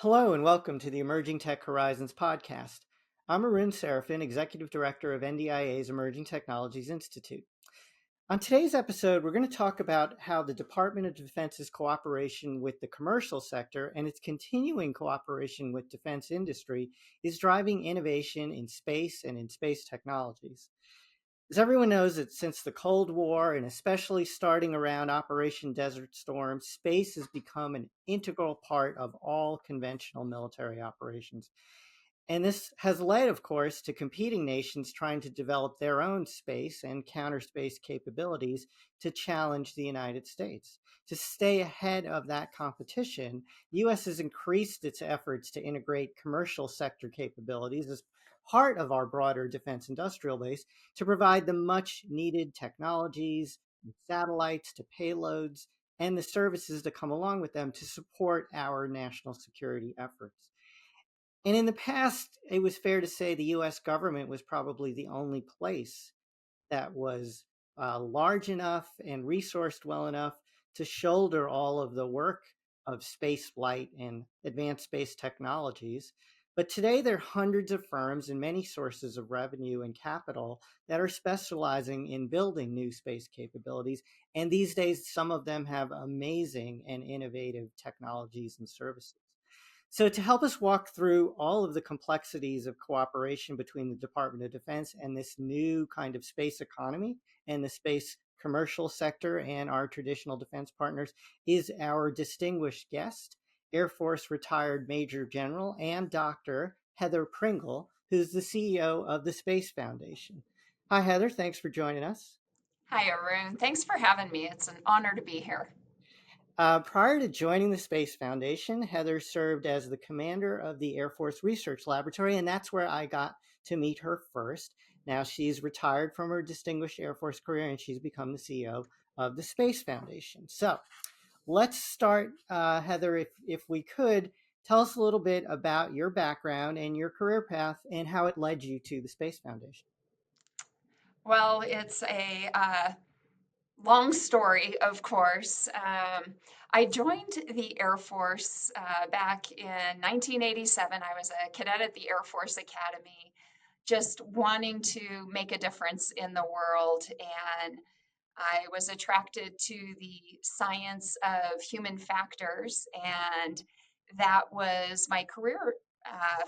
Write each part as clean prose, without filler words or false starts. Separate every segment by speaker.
Speaker 1: Hello and welcome to the Emerging Tech Horizons podcast. I'm Arun Serafin, Executive Director of NDIA's Emerging Technologies Institute. On today's episode, we're going to talk about how the Department of Defense's cooperation with the commercial sector and its continuing cooperation with defense industry is driving innovation in space and in space technologies. As everyone knows, that since the Cold War, and especially starting around Operation Desert Storm, space has become an integral part of all conventional military operations. And this has led, of course, to competing nations trying to develop their own space and counter space capabilities to challenge the United States. To stay ahead of that competition, the U.S. has increased its efforts to integrate commercial sector capabilities as part of our broader defense industrial base to provide the much needed technologies, satellites to payloads, and the services that come along with them to support our national security efforts. And in the past, it was fair to say the US government was probably the only place that was large enough and resourced well enough to shoulder all of the work of space flight and advanced space technologies. But today, there are hundreds of firms and many sources of revenue and capital that are specializing in building new space capabilities. And these days, some of them have amazing and innovative technologies and services. So, to help us walk through all of the complexities of cooperation between the Department of Defense and this new kind of space economy and the space commercial sector and our traditional defense partners, is our distinguished guest, Air Force retired Major General and Dr. Heather Pringle, who's the CEO of the Space Foundation. Hi, Heather. Thanks for joining us.
Speaker 2: Hi, Arun. Thanks for having me. It's an honor to be here.
Speaker 1: Prior to joining the Space Foundation, Heather served as the commander of the Air Force Research Laboratory, and that's where I got to meet her first. Now she's retired from her distinguished Air Force career, and she's become the CEO of the Space Foundation. So let's start, Heather, if we could. Tell us a little bit about your background and your career path and how it led you to the Space Foundation.
Speaker 2: Well, it's a long story, of course. I joined the Air Force back in 1987. I was a cadet at the Air Force Academy, just wanting to make a difference in the world. And I was attracted to the science of human factors, and that was my career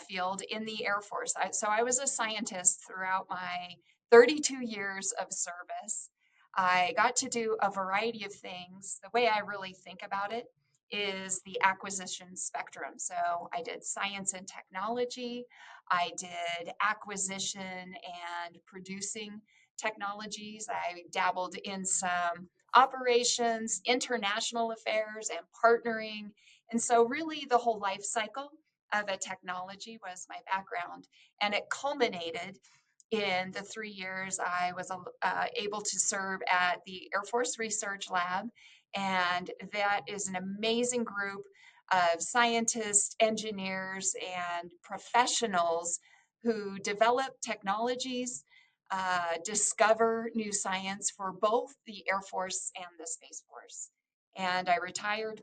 Speaker 2: field in the Air Force. So I was a scientist throughout my 32 years of service. I got to do a variety of things. The way I really think about it is the acquisition spectrum. So I did science and technology, I did acquisition and producing technologies. I dabbled in some operations, international affairs, and partnering. And so, really, the whole life cycle of a technology was my background. And it culminated in the 3 years I was able to serve at the Air Force Research Lab. And that is an amazing group of scientists, engineers, and professionals who develop technologies, discover new science for both the Air Force and the Space Force. And I retired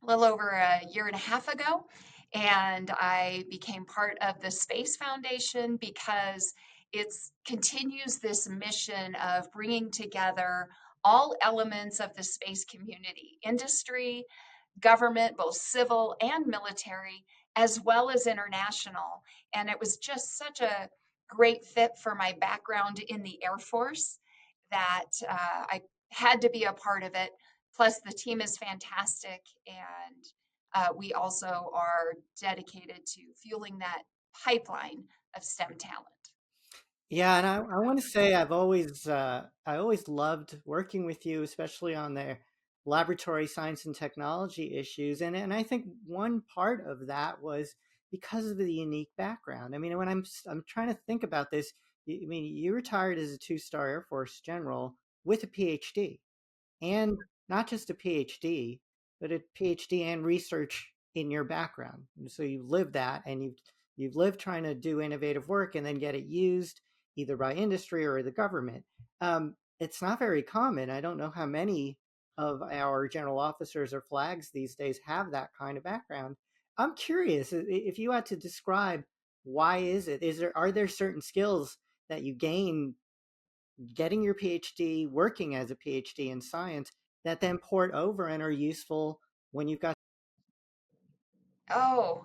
Speaker 2: a little over a year and a half ago, and I became part of the Space Foundation because it continues this mission of bringing together all elements of the space community, industry, government, both civil and military, as well as international. And it was just such a great fit for my background in the Air Force that I had to be a part of it. Plus, the team is fantastic, and we also are dedicated to fueling that pipeline of STEM talent.
Speaker 1: Yeah, and I want to say I always loved working with you, especially on the laboratory science and technology issues. And I think one part of that was because of the unique background. I mean, when I'm trying to think about this, I mean, you retired as a two-star Air Force general with a PhD, and not just a PhD, but a PhD and research in your background. And so you've lived that, and you've lived trying to do innovative work and then get it used either by industry or the government. It's not very common. I don't know how many of our general officers or flags these days have that kind of background. I'm curious if you had to describe why are there certain skills that you gain getting your PhD, working as a PhD in science that then port over and are useful when you've got.
Speaker 2: Oh,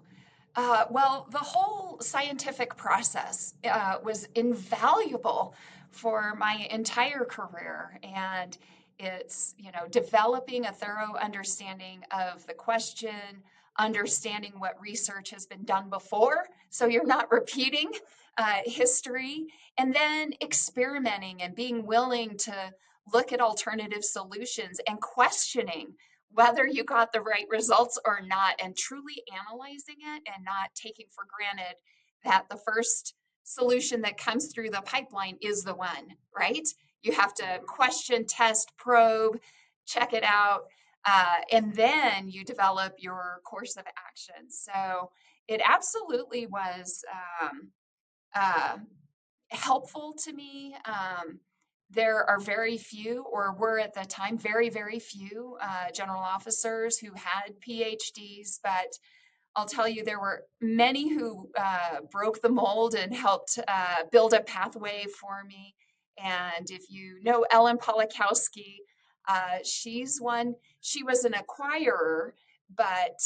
Speaker 2: well, the whole scientific process was invaluable for my entire career. And it's, developing a thorough understanding of the question, understanding what research has been done before, so you're not repeating history, and then experimenting and being willing to look at alternative solutions and questioning whether you got the right results or not, and truly analyzing it and not taking for granted that the first solution that comes through the pipeline is the one, right? You have to question, test, probe, check it out, and then you develop your course of action. So it absolutely was uh, helpful to me. There are very few, or were at the time, very, very few general officers who had PhDs, but I'll tell you, there were many who broke the mold and helped build a pathway for me. And if you know Ellen Polakowski, she was an acquirer, but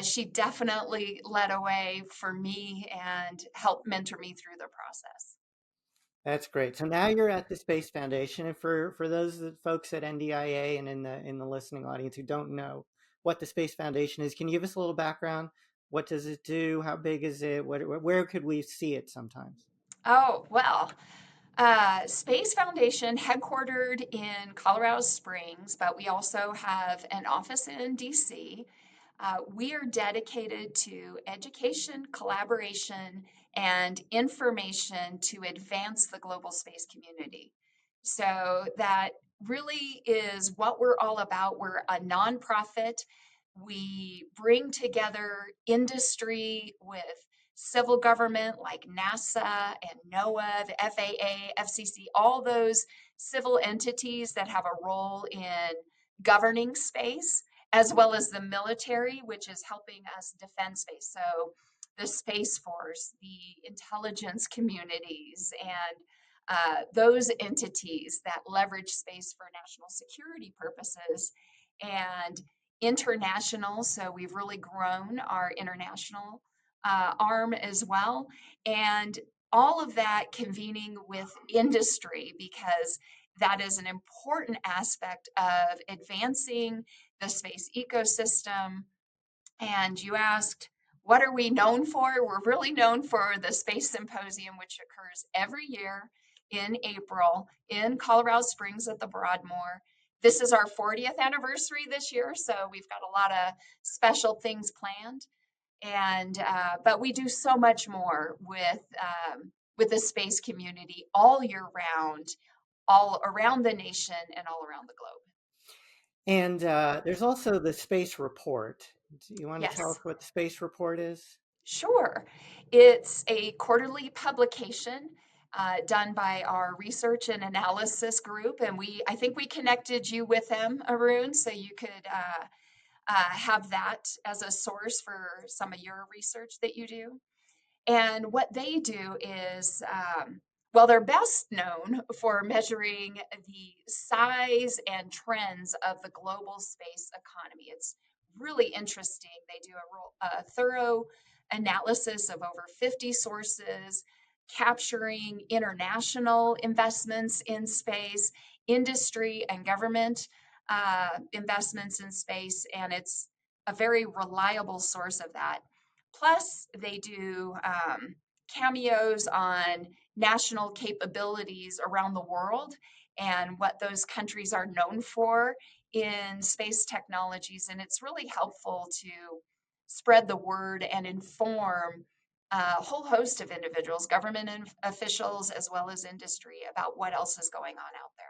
Speaker 2: she definitely led a way for me and helped mentor me through the process.
Speaker 1: That's great. So now you're at the Space Foundation, and for those folks at NDIA and in the listening audience who don't know what the Space Foundation is, can you give us a little background? What does it do? How big is it? Where could we see it sometimes?
Speaker 2: Oh, well, Space Foundation headquartered in Colorado Springs, but we also have an office in DC. We are dedicated to education, collaboration, and information to advance the global space community. So that really is what we're all about. We're a nonprofit. We bring together industry with civil government like NASA and NOAA, the FAA, FCC, all those civil entities that have a role in governing space, as well as the military, which is helping us defend space. So the Space Force, the intelligence communities, and those entities that leverage space for national security purposes and international. So we've really grown our international arm as well. And all of that convening with industry because that is an important aspect of advancing the space ecosystem. And you asked, what are we known for? We're really known for the Space Symposium, which occurs every year in April in Colorado Springs at the Broadmoor. This is our 40th anniversary this year, so we've got a lot of special things planned. And but we do so much more with the space community all year round, all around the nation and all around the globe.
Speaker 1: And there's also the Space Report. Do you want to tell us
Speaker 2: Yes.
Speaker 1: what the Space Report is?
Speaker 2: Sure. It's a quarterly publication done by our research and analysis group, and I think we connected you with them, Arun, so you could have that as a source for some of your research that you do. And what they do is, well, they're best known for measuring the size and trends of the global space economy. It's really interesting. They do a thorough analysis of over 50 sources, capturing international investments in space, industry and government investments in space, and it's a very reliable source of that. Plus, they do cameos on national capabilities around the world and what those countries are known for in space technologies. And it's really helpful to spread the word and inform a whole host of individuals, government officials, as well as industry about what else is going on out there.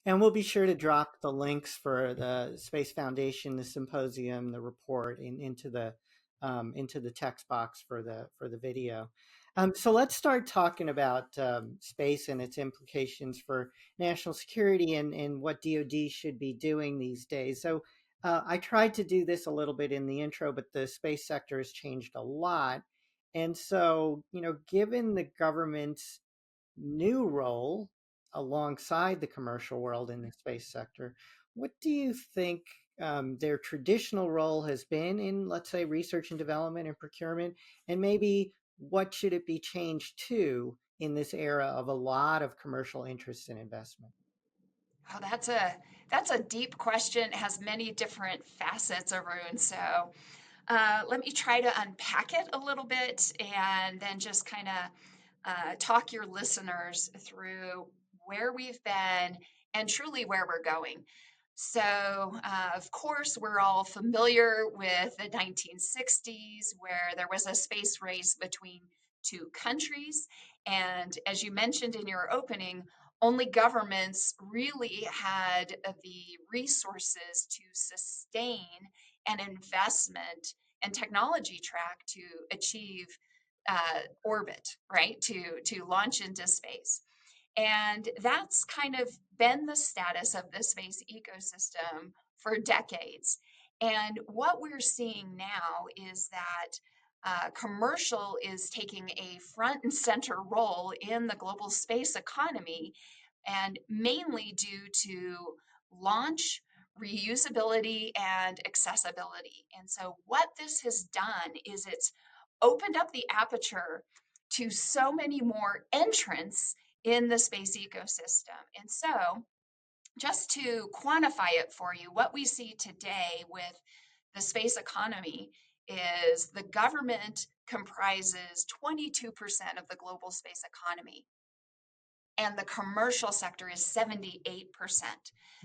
Speaker 1: And we'll be sure to drop the links for the Space Foundation, the symposium, the report into the text box for the video. So let's start talking about space and its implications for national security and what DoD should be doing these days. So I tried to do this a little bit in the intro, but the space sector has changed a lot. And so, given the government's new role alongside the commercial world in the space sector, what do you think their traditional role has been in, let's say, research and development and procurement? And maybe what should it be changed to in this era of a lot of commercial interest and investment?
Speaker 2: Oh, that's a deep question. It has many different facets, Arun. So let me try to unpack it a little bit and then just kind of talk your listeners through where we've been and truly where we're going. So, of course, we're all familiar with the 1960s, where there was a space race between two countries. And as you mentioned in your opening, only governments really had the resources to sustain an investment and technology track to achieve orbit, right? To launch into space. And that's kind of been the status of the space ecosystem for decades. And what we're seeing now is that commercial is taking a front and center role in the global space economy, and mainly due to launch, reusability, and accessibility. And so, what this has done is it's opened up the aperture to so many more entrants in the space ecosystem. And so, just to quantify it for you, what we see today with the space economy is the government comprises 22% of the global space economy, and the commercial sector is 78%.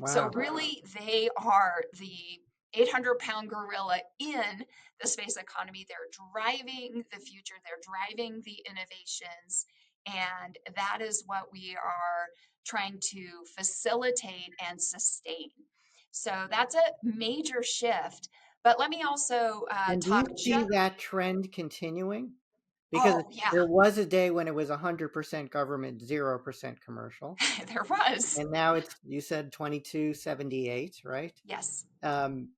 Speaker 2: So
Speaker 1: Wow.
Speaker 2: really, they are the 800-pound gorilla in the space economy. They're driving the future, they're driving the innovations, and that is what we are trying to facilitate and sustain. So that's a major shift. But let me also
Speaker 1: And do you
Speaker 2: talk
Speaker 1: see
Speaker 2: just,
Speaker 1: that trend continuing? Because
Speaker 2: oh, yeah,
Speaker 1: there was a day when it was 100% government, 0% commercial.
Speaker 2: there was.
Speaker 1: And now it's, you said 2278, right?
Speaker 2: Yes.
Speaker 1: Um,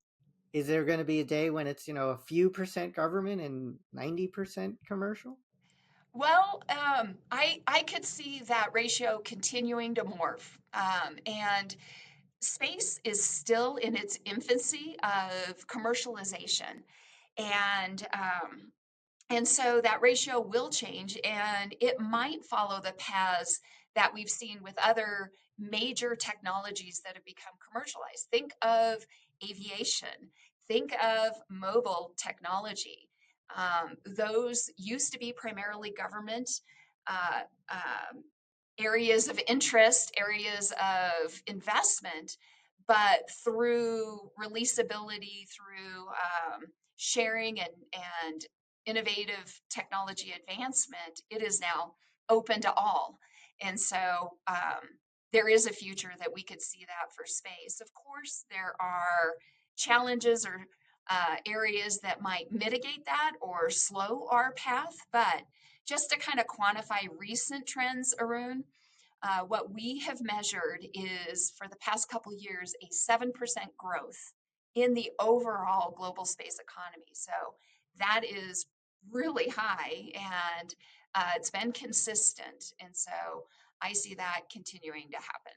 Speaker 1: is there going to be a day when it's, a few percent government and 90% commercial?
Speaker 2: Well, I could see that ratio continuing to morph. And space is still in its infancy of commercialization. And and so that ratio will change, and it might follow the paths that we've seen with other major technologies that have become commercialized. Think of aviation, think of mobile technology. Those used to be primarily government uh, um, areas of interest, areas of investment, but through releasability, through sharing and innovative technology advancement, it is now open to all. And so there is a future that we could see that for space. Of course, there are challenges or areas that might mitigate that or slow our path, but just to kind of quantify recent trends, Arun, what we have measured is for the past couple years a 7% growth in the overall global space economy. So that is really high, and it's been consistent. And so I see that continuing to happen.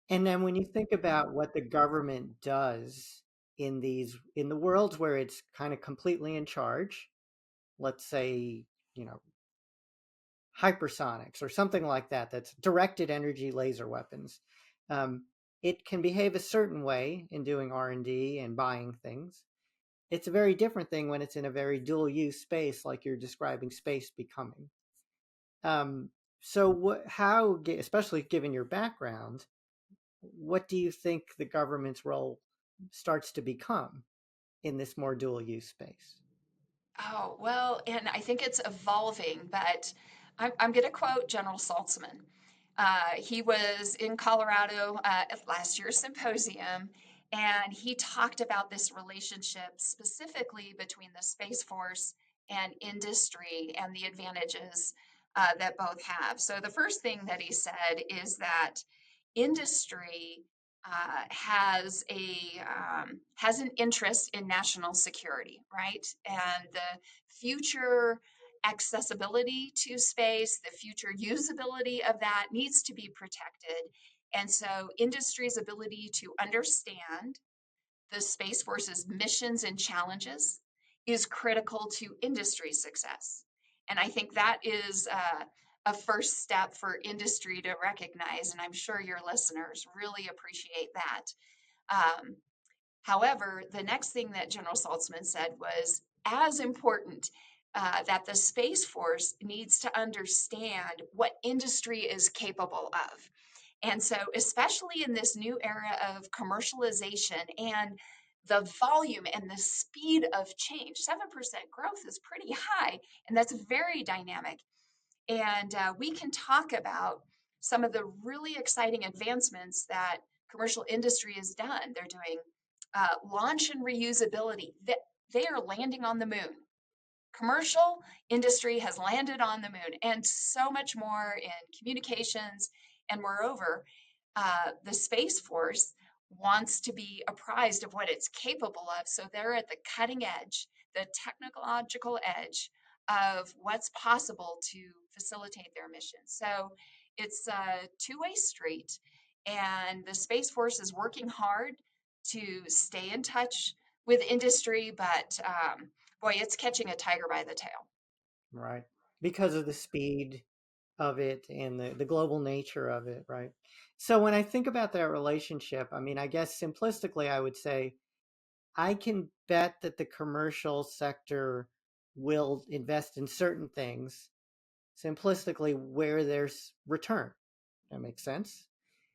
Speaker 1: And then when you think about what the government does in the worlds where it's kind of completely in charge, let's say, you know, hypersonics or something like that, that's directed energy laser weapons. Um, it can behave a certain way in doing R&D and buying things. It's a very different thing when it's in a very dual use space like you're describing space becoming. Um, so how, especially given your background, what do you think the government's role starts to become in this more dual use space?
Speaker 2: Oh, well, and I think it's evolving, but I'm going to quote General Saltzman. He was in Colorado at last year's symposium, and he talked about this relationship specifically between the Space Force and industry and the advantages that both have. So, the first thing that he said is that industry has an interest in national security, right? And the future accessibility to space, the future usability of that needs to be protected. And so industry's ability to understand the Space Force's missions and challenges is critical to industry success. And I think that is a first step for industry to recognize. And I'm sure your listeners really appreciate that. Um, However, the next thing that General Saltzman said was as important that the Space Force needs to understand what industry is capable of. And so, especially in this new era of commercialization and the volume and the speed of change, 7% growth is pretty high, and that's very dynamic. And we can talk about some of the really exciting advancements that commercial industry has done. They're doing launch and reusability. They are landing on the moon. Commercial industry has landed on the moon, and so much more in communications. And moreover, the Space Force wants to be apprised of what it's capable of. So they're at the cutting edge, the technological edge of what's possible to facilitate their mission. So it's a two-way street, and the Space Force is working hard to stay in touch with industry, but boy, it's catching a tiger by the tail.
Speaker 1: Right. Because of the speed of it and the global nature of it, right? So when I think about that relationship, I mean, I guess simplistically, I would say I can bet that the commercial sector will invest in certain things simplistically where there's return. That makes sense.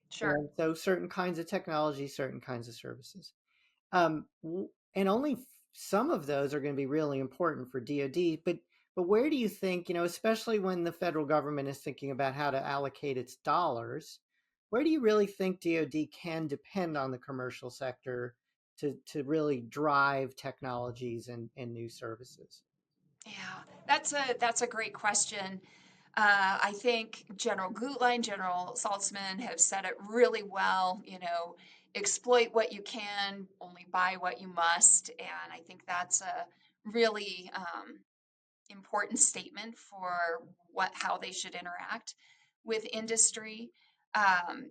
Speaker 2: Sure.
Speaker 1: And so certain kinds of technology, certain kinds of services. And only some of those are going to be really important for DoD. But where do you think, especially when the federal government is thinking about how to allocate its dollars, where do you really think DoD can depend on the commercial sector to really drive technologies and new services?
Speaker 2: Yeah, that's a great question. I think General Gutlein, General Saltzman have said it really well. Exploit what you can, only buy what you must, and I think that's a really important statement for how they should interact with industry.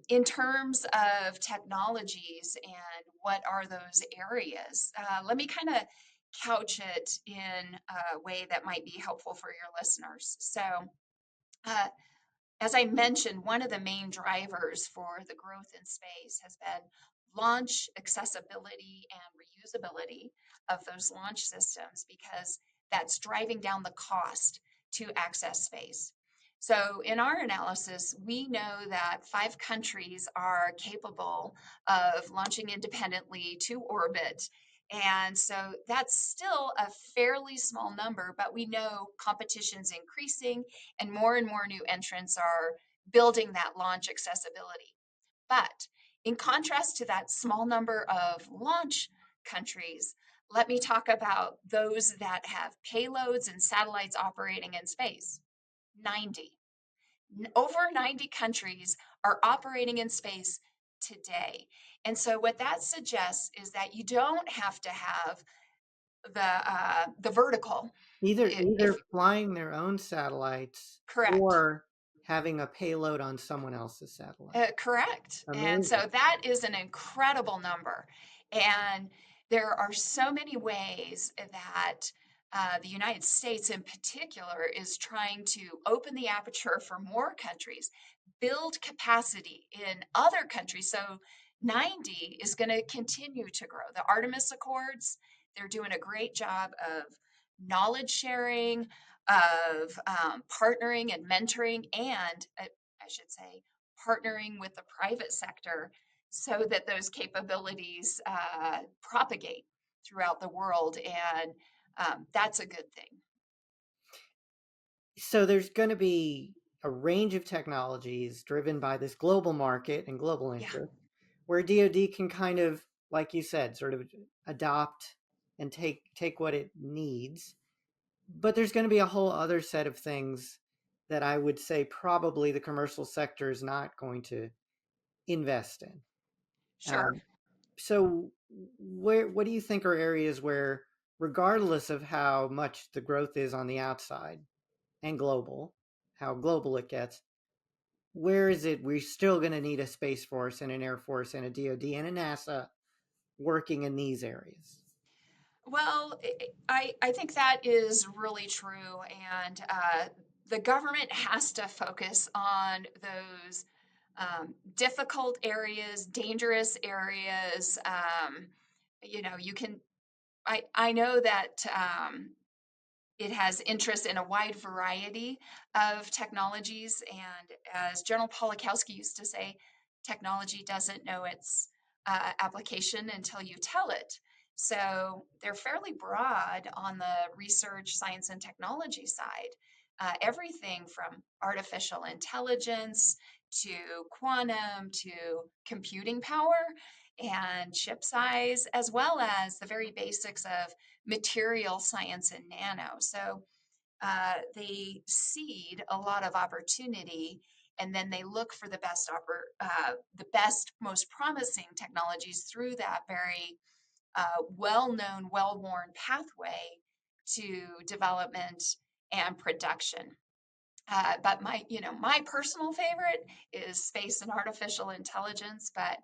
Speaker 2: In terms of technologies and what are those areas, let me kind of couch it in a way that might be helpful for your listeners. So, uh, as I mentioned, one of the main drivers for the growth in space has been launch accessibility and reusability of those launch systems because that's driving down the cost to access space. So, in our analysis, we know that 5 countries are capable of launching independently to orbit. And so that's still a fairly small number, but we know competition's increasing and more new entrants are building that launch accessibility. But in contrast to that small number of launch countries, let me talk about those that have payloads and satellites operating in space. 90. Over 90 countries are operating in space today. And so what that suggests is that you don't have to have the vertical.
Speaker 1: Either
Speaker 2: If
Speaker 1: flying their own satellites
Speaker 2: correct.
Speaker 1: or having a payload on someone else's satellite.
Speaker 2: Correct. And
Speaker 1: Amazing.
Speaker 2: so that is an incredible number. And there are so many ways that the United States, in particular, is trying to open the aperture for more countries, build capacity in other countries. So 90 is going to continue to grow. The Artemis Accords, they're doing a great job of knowledge sharing, of partnering and mentoring, and I should say, partnering with the private sector so that those capabilities propagate throughout the world. And that's a good thing.
Speaker 1: So there's going to be a range of technologies driven by this global market and global
Speaker 2: Yeah.
Speaker 1: interest where DoD can kind of, like you said, sort of adopt and take what it needs. But there's going to be a whole other set of things that I would say probably the commercial sector is not going to invest in.
Speaker 2: Sure.
Speaker 1: Um, so, what do you think are areas where, regardless of how much the growth is on the outside and global, how global it gets, where is it we're still going to need a Space Force and an Air Force and a DoD and a NASA working in these areas?
Speaker 2: Well, I think that is really true. And the government has to focus on those difficult areas, dangerous areas. You can, I know that it has interest in a wide variety of technologies. And as General Polakowski used to say, technology doesn't know its application until you tell it. So they're fairly broad on the research, science, and technology side. Everything from artificial intelligence to quantum to computing power and chip size, as well as the very basics of material science and nano. So they seed a lot of opportunity, and then they look for the best, most promising technologies through that very well-known, well-worn pathway to development and production. But my personal favorite is space and artificial intelligence. But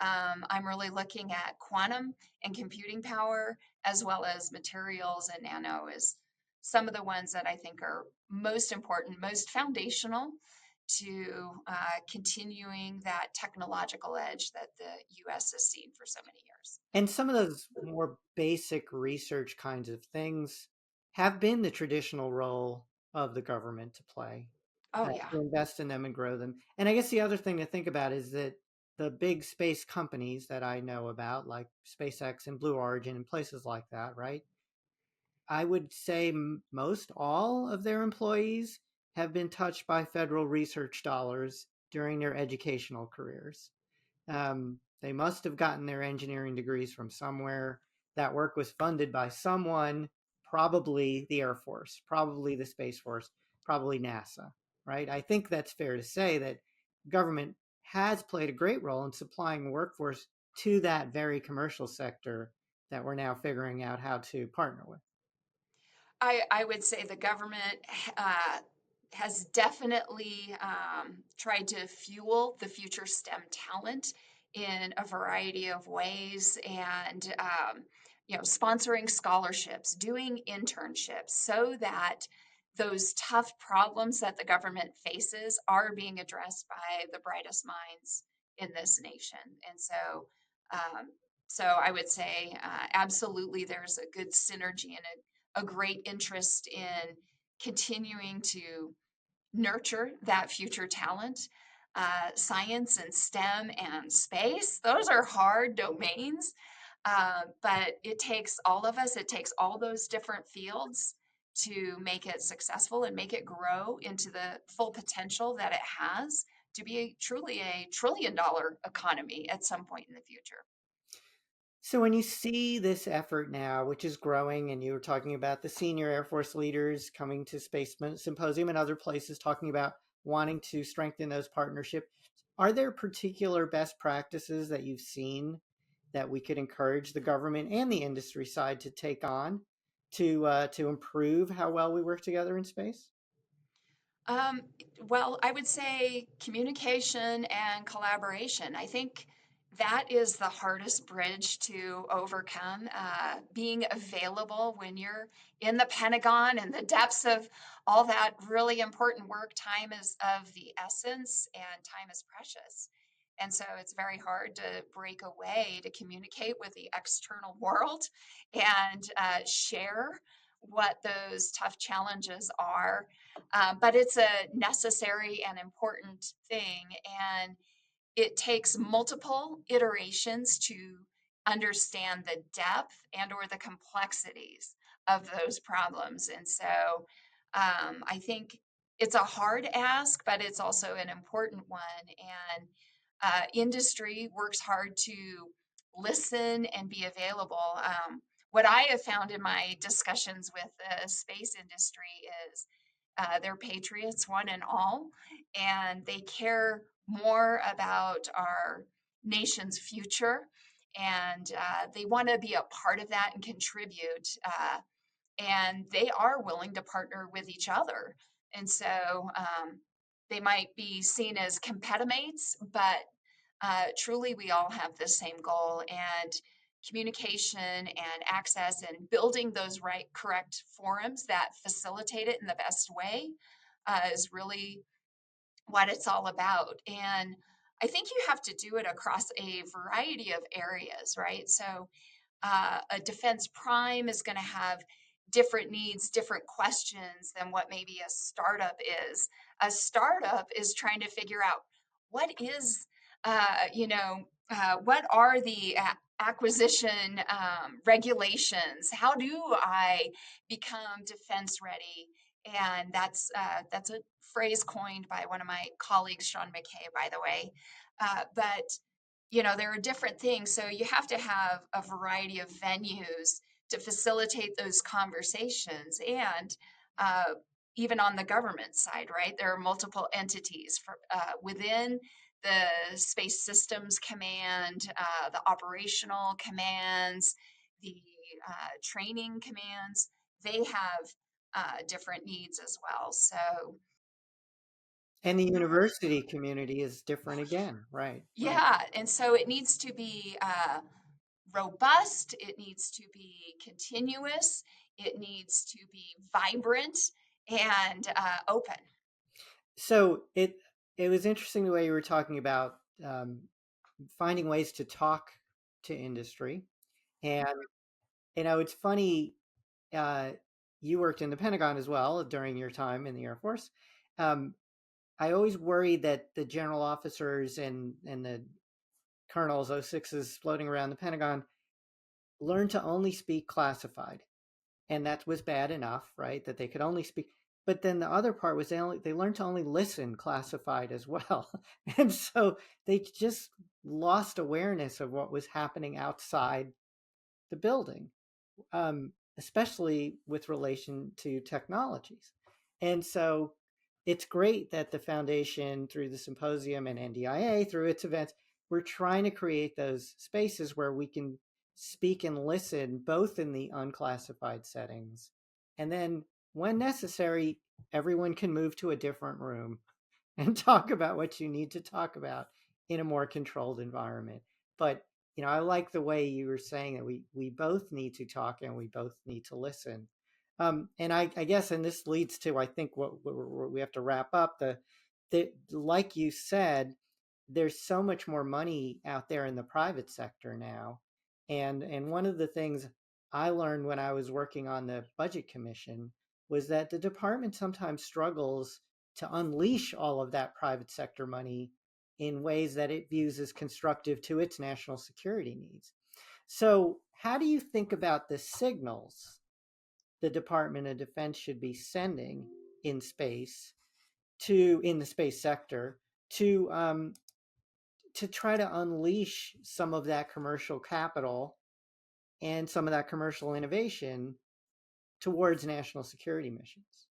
Speaker 2: I'm really looking at quantum and computing power, as well as materials and nano, is some of the ones that I think are most important, most foundational to continuing that technological edge that the U.S. has seen for so many years.
Speaker 1: And some of those more basic research kinds of things have been the traditional role of the government to play,
Speaker 2: Oh yeah.
Speaker 1: to invest in them and grow them. And I guess the other thing to think about is that the big space companies that I know about, like SpaceX and Blue Origin and places like that, right? I would say most all of their employees have been touched by federal research dollars during their educational careers. They must have gotten their engineering degrees from somewhere. That work was funded by someone, probably the Air Force, probably the Space Force, probably NASA, right? I think that's fair to say that government has played a great role in supplying workforce to that very commercial sector that we're now figuring out how to partner with.
Speaker 2: I would say the government uh, has definitely tried to fuel the future STEM talent in a variety of ways, and sponsoring scholarships, doing internships, so that those tough problems that the government faces are being addressed by the brightest minds in this nation. And so, um, I would say absolutely there's a good synergy and a great interest in continuing to nurture that future talent. Science and STEM and space, those are hard domains, but it takes all of us, it takes all those different fields to make it successful and make it grow into the full potential that it has to be truly a $1 trillion economy at some point in the future.
Speaker 1: So when you see this effort now, which is growing, and you were talking about the senior Air Force leaders coming to Space Symposium and other places talking about wanting to strengthen those partnerships, are there particular best practices that you've seen that we could encourage the government and the industry side to take on to improve how well we work together in space?
Speaker 2: Um, well, I would say communication and collaboration. I think that is the hardest bridge to overcome. Being available when you're in the Pentagon and the depths of all that really important work, time is of the essence and time is precious. And so it's very hard to break away to communicate with the external world and share what those tough challenges are, but it's a necessary and important thing. And it takes multiple iterations to understand the depth and or the complexities of those problems. And so I think it's a hard ask, but it's also an important one. And industry works hard to listen and be available. What I have found in my discussions with the space industry is they're patriots, one and all, and they care more about our nation's future, and they want to be a part of that and contribute. And they are willing to partner with each other. And so they might be seen as competimates, but truly we all have the same goal. And communication and access and building those right, correct forums that facilitate it in the best way is really what it's all about. And I think you have to do it across a variety of areas, right? So a defense prime is going to have different needs, different questions than what maybe a startup is. A startup is trying to figure out what is, what are the acquisition regulations? How do I become defense ready? And that's a phrase coined by one of my colleagues, Sean McKay, by the way. But there are different things. So you have to have a variety of venues to facilitate those conversations. And uh, even on the government side, right? There are multiple entities within the Space Systems Command, the operational commands, the training commands. They have different needs as well. So,
Speaker 1: And the university community is different again. Right, right.
Speaker 2: yeah. And so it needs to be robust, it needs to be continuous, it needs to be vibrant and open.
Speaker 1: So it was interesting the way you were talking about um, finding ways to talk to industry, and it's funny. Uh, you worked in the Pentagon as well during your time in the Air Force. Um, I always worried that the general officers and the colonels, 06s floating around the Pentagon, learned to only speak classified, and that was bad enough, right? That they could only speak. But then the other part was they learned to only listen classified as well, and so they just lost awareness of what was happening outside the building, especially with relation to technologies. And so it's great that the foundation, through the symposium and NDIA, through its events, we're trying to create those spaces where we can speak and listen both in the unclassified settings. And then, when necessary, everyone can move to a different room and talk about what you need to talk about in a more controlled environment. But I like the way you were saying that we both need to talk and we both need to listen. And I guess, and this leads to, I think, what we have to wrap up. The like you said, there's so much more money out there in the private sector now, and one of the things I learned when I was working on the budget commission was that the department sometimes struggles to unleash all of that private sector money in ways that it views as constructive to its national security needs. So, how do you think about the signals the Department of Defense should be sending in space in the space sector to try to unleash some of that commercial capital and some of that commercial innovation towards national security missions?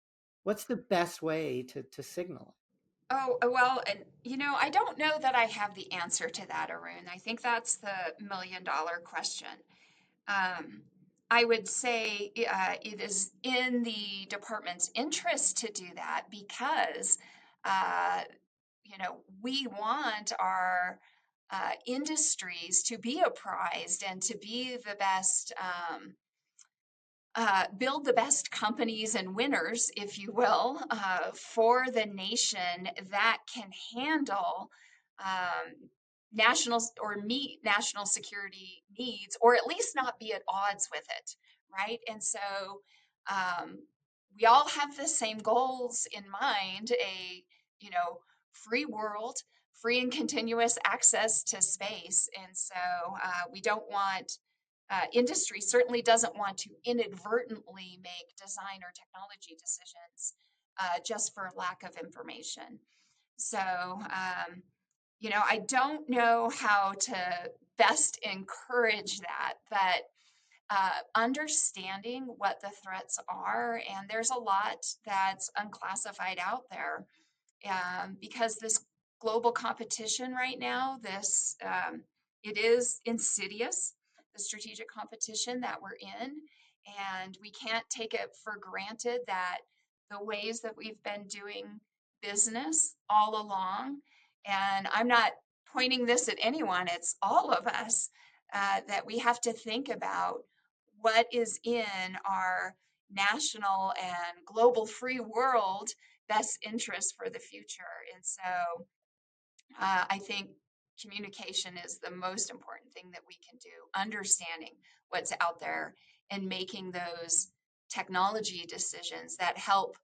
Speaker 1: What's the best way to signal
Speaker 2: Oh, well, and I don't know that I have the answer to that, Arun. I think that's the $1 million question. Um, I would say it is in the department's interest to do that because, uh, we want our industries to be apprised and to be the best, build the best companies and winners, if you will, for the nation that can handle national or meet national security needs, or at least not be at odds with it, right? And so um, we all have the same goals in mind: free world, free and continuous access to space. And so we don't want industry certainly doesn't want to inadvertently make design or technology decisions just for lack of information. So, I don't know how to best encourage that, but understanding what the threats are, and there's a lot that's unclassified out there, because this global competition right now. It is insidious, the strategic competition that we're in, and we can't take it for granted that the ways that we've been doing business all along, and I'm not pointing this at anyone, it's all of us, that we have to think about what is in our national and global free world best interest for the future. And so I think communication is the most important thing that we can do, understanding what's out there and making those technology decisions that help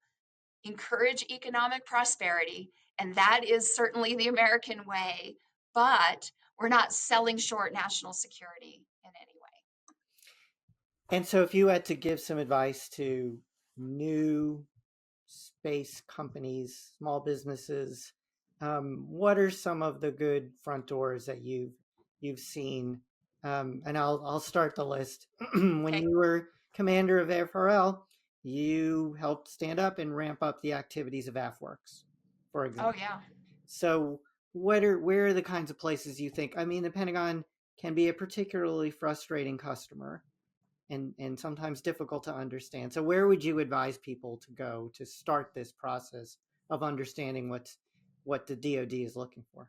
Speaker 2: encourage economic prosperity. And that is certainly the American way, but we're not selling short national security in any way.
Speaker 1: And so, if you had to give some advice to new space companies, small businesses, what are some of the good front doors that you've seen? And I'll start the list. When
Speaker 2: Okay.
Speaker 1: you were commander of FRL, you helped stand up and ramp up the activities of AFWorks, for
Speaker 2: Oh,
Speaker 1: example.
Speaker 2: yeah.
Speaker 1: So, where are the kinds of places you think? I mean, the Pentagon can be a particularly frustrating customer and sometimes difficult to understand. So where would you advise people to go to start this process of understanding what the DoD is looking for?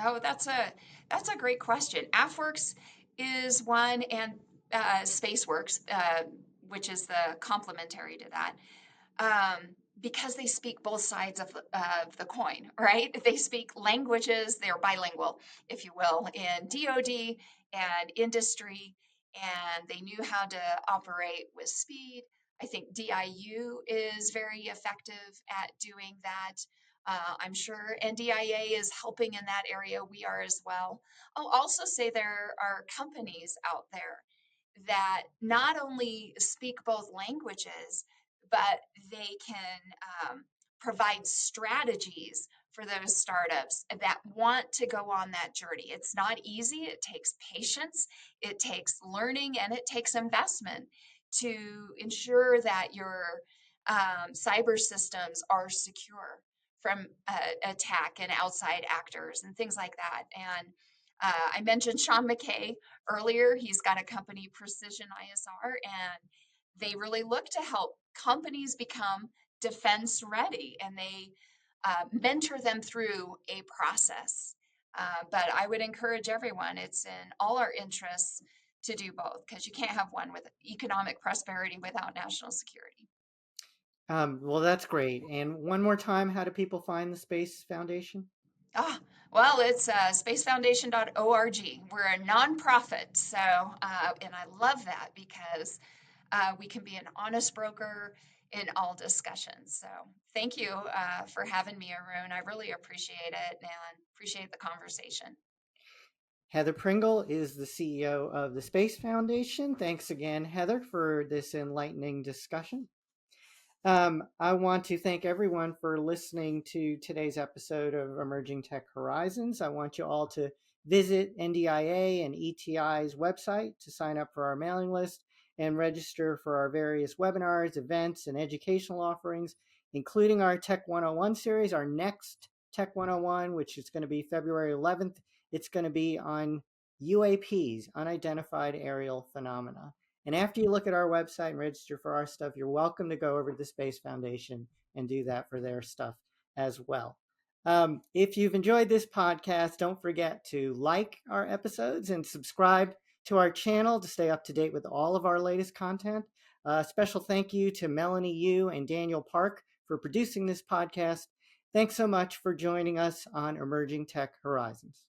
Speaker 2: Oh, that's a great question. AFWorks is one, and SpaceWorks, which is the complementary to that, because they speak both sides of the coin, right? They speak languages, they're bilingual, if you will, in DoD and industry, and they knew how to operate with speed. I think DIU is very effective at doing that. I'm sure NDIA is helping in that area. We are as well. I'll also say there are companies out there that not only speak both languages, but they can provide strategies for those startups that want to go on that journey. It's not easy, it takes patience, it takes learning, and it takes investment to ensure that your cyber systems are secure from attack and outside actors and things like that. And I mentioned Sean McKay earlier. He's got a company, Precision ISR, and they really look to help companies become defense ready, and they mentor them through a process. But I would encourage everyone, it's in all our interests to do both, because you can't have one with economic prosperity without national security.
Speaker 1: Well, that's great. And one more time, how do people find the Space Foundation?
Speaker 2: Ah, well, it's spacefoundation.org. We're a nonprofit, so and I love that because we can be an honest broker in all discussions. So thank you for having me, Arun. I really appreciate it and appreciate the conversation.
Speaker 1: Heather Pringle is the CEO of the Space Foundation. Thanks again, Heather, for this enlightening discussion. I want to thank everyone for listening to today's episode of Emerging Tech Horizons. I want you all to visit NDIA and ETI's website to sign up for our mailing list and register for our various webinars, events, and educational offerings, including our Tech 101 series, our next Tech 101, which is going to be February 11th. It's going to be on UAPs, unidentified aerial phenomena. And after you look at our website and register for our stuff, you're welcome to go over to the Space Foundation and do that for their stuff as well. If you've enjoyed this podcast, don't forget to like our episodes and subscribe to our channel to stay up to date with all of our latest content. Special thank you to Melanie Yu and Daniel Park for producing this podcast. Thanks so much for joining us on Emerging Tech Horizons.